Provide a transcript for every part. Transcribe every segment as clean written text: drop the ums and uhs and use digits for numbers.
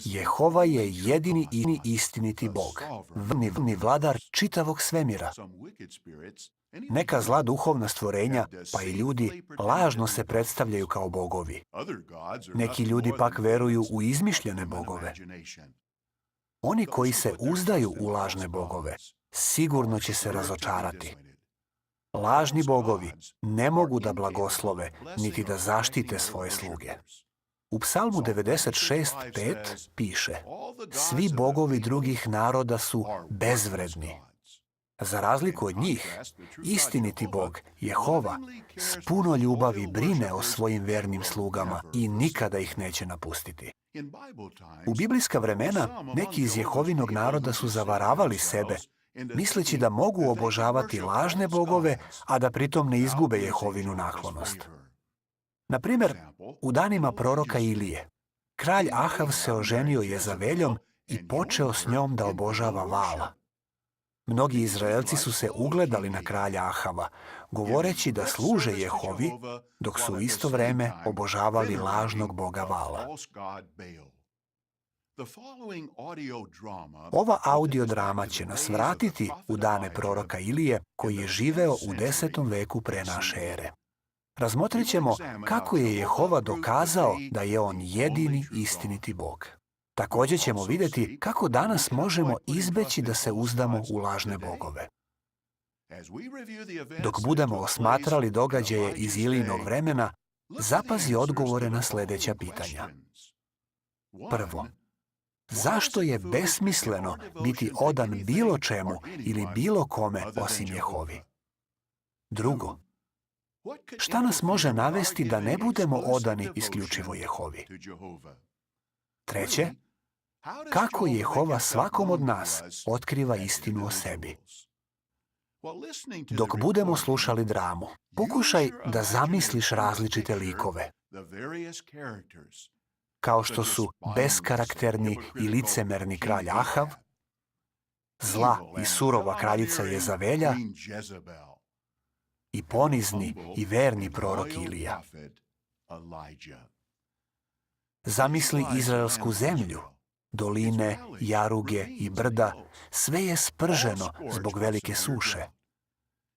Jehova je jedini i istiniti Bog, vrhovni vladar čitavog svemira. Neka zla duhovna stvorenja, pa i ljudi, lažno se predstavljaju kao bogovi. Neki ljudi pak veruju u izmišljene bogove. Oni koji se uzdaju u lažne bogove, sigurno će se razočarati. Lažni bogovi ne mogu da blagoslove, niti da zaštite svoje sluge. U Psalmu 96:5 piše: svi bogovi drugih naroda su bezvredni. Za razliku od njih, istiniti Bog, Jehova, s puno ljubavi brine o svojim vernim slugama i nikada ih neće napustiti. U biblijska vremena neki iz Jehovinog naroda su zavaravali sebe, misleći da mogu obožavati lažne bogove, a da pritom ne izgube Jehovinu naklonost. Na primjer, u danima proroka Ilije, kralj Ahav se oženio Jezaveljom i počeo s njom da obožava Vala. Mnogi Izraelci su se ugledali na kralja Ahava, govoreći da služe Jehovi, dok su u isto vreme obožavali lažnog boga Vala. Ova audiodrama će nas vratiti u dane proroka Ilije, koji je živeo u 10. veku pre naše ere. Razmotrit ćemo kako je Jehova dokazao da je on jedini istiniti Bog. Također ćemo vidjeti kako danas možemo izbeći da se uzdamo u lažne bogove. Dok budemo osmatrali događaje iz Ilijinog vremena, zapazi odgovore na sljedeća pitanja. Prvo, zašto je besmisleno biti odan bilo čemu ili bilo kome osim Jehovi? Drugo, šta nas može navesti da ne budemo odani isključivo Jehovi? Treće, kako Jehova svakom od nas otkriva istinu o sebi? Dok budemo slušali dramu, pokušaj da zamisliš različite likove, kao što su beskarakterni i licemerni kralj Ahav, zla i surova kraljica Jezavelja i ponizni i verni prorok Ilija. Zamisli izraelsku zemlju, doline, jaruge i brda, sve je sprženo zbog velike suše.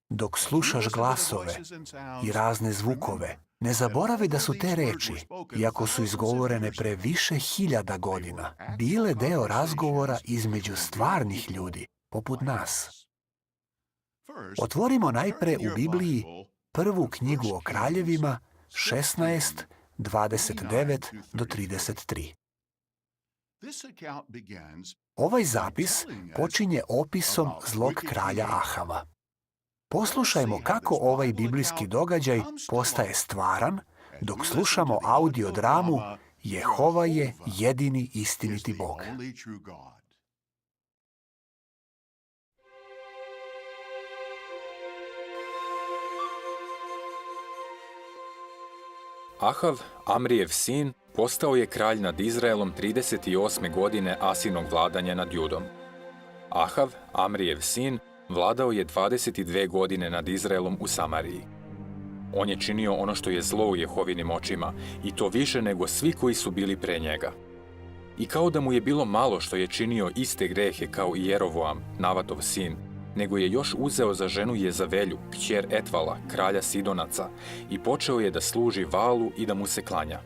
Dok slušaš glasove i razne zvukove, ne zaboravi da su te reči, iako su izgovorene pre više hiljada godina, bile deo razgovora između stvarnih ljudi, poput nas. Otvorimo najpre u Bibliji prvu knjigu o kraljevima 16:29-33. Ovaj zapis počinje opisom zlog kralja Ahava. Poslušajmo kako ovaj biblijski događaj postaje stvaran dok slušamo audiodramu Jehova je jedini istiniti Bog. Ahav, Amrijev sin, postao je kralj nad Izraelom 38. godine Asinog vladanja nad Judom. Ahav, Amrijev sin, vladao je 22 godine nad Izraelom u Samariji. On je činio ono što je zlo u Jehovinim očima, i to više nego svi koji su bili pre njega. I kao da mu je bilo malo što je činio iste grehe kao i Jerovoam, Navatov sin, nego je još uzeo za ženu Jezavelju, kćer Etvala, kralja Sidonaca, i počeo je da služi Valu i da mu se klanja.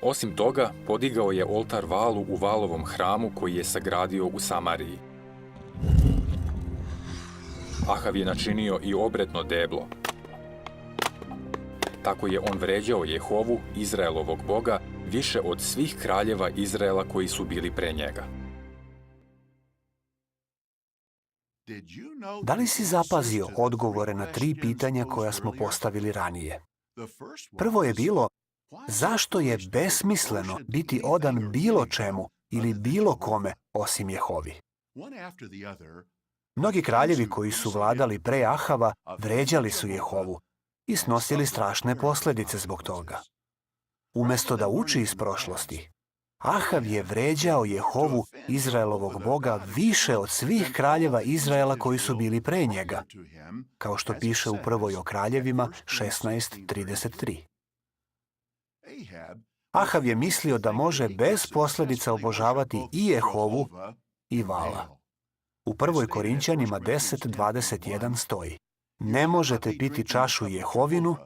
Osim toga, podigao je oltar Valu u Valovom hramu koji je sagradio u Samariji. Ahav je načinio i obredno deblo. Tako je on vređao Jehovu, Izraelovog Boga, više od svih kraljeva Izraela koji su bili pre njega. Da li si zapazio odgovore na 3 pitanja koja smo postavili ranije? Prvo je bilo, zašto je besmisleno biti odan bilo čemu ili bilo kome osim Jehovi? Mnogi kraljevi koji su vladali pre Ahava vređali su Jehovu i snosili strašne posljedice zbog toga. Umjesto da uči iz prošlosti, Ahav je vređao Jehovu, Izraelovog Boga, više od svih kraljeva Izraela koji su bili pre njega, kao što piše u prvoj o kraljevima 16:33. Ahav je mislio da može bez posljedica obožavati i Jehovu i Vala. U 1. Korinćanima 10:21 stoji: ne možete piti čašu Jehovinu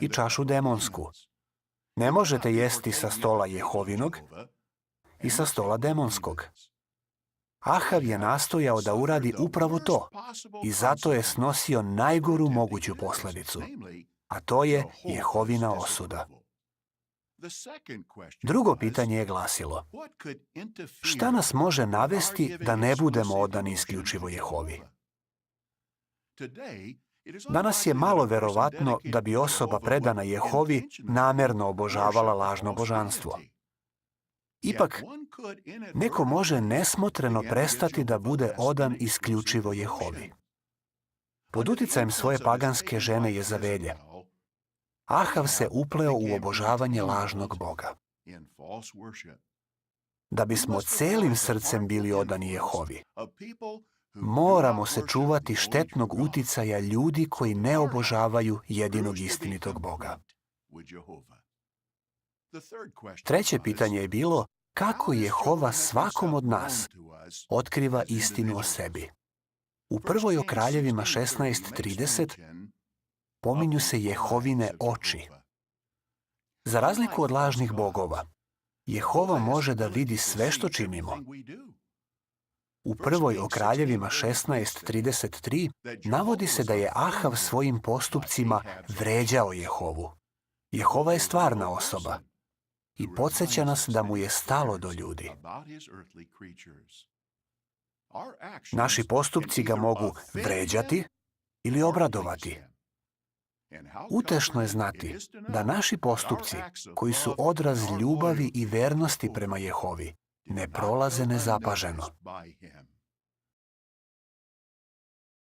i čašu demonsku. Ne možete jesti sa stola Jehovinog i sa stola demonskog. Ahav je nastojao da uradi upravo to i zato je snosio najgoru moguću posljedicu, a to je Jehovina osuda. Drugo pitanje je glasilo: šta nas može navesti da ne budemo odani isključivo Jehovi? Danas je malo verovatno da bi osoba predana Jehovi namjerno obožavala lažno božanstvo. Ipak, neko može nesmotreno prestati da bude odan isključivo Jehovi. Pod uticajem svoje paganske žene Jezavelje, Ahav se upleo u obožavanje lažnog Boga. Da bismo celim srcem bili odani Jehovi, moramo se čuvati štetnog uticaja ljudi koji ne obožavaju jedinog istinitog Boga. Treće pitanje je bilo: kako Jehova svakom od nas otkriva istinu o sebi? U 1. Kraljevima 16:30 pominju se Jehovine oči. Za razliku od lažnih bogova, Jehova može da vidi sve što činimo. U 1. Kraljevima 16:33 navodi se da je Ahav svojim postupcima vređao Jehovu. Jehova je stvarna osoba i podsjeća nas da mu je stalo do ljudi. Naši postupci ga mogu vređati ili obradovati. Utešno je znati da naši postupci, koji su odraz ljubavi i vernosti prema Jehovi, ne prolaze nezapaženo.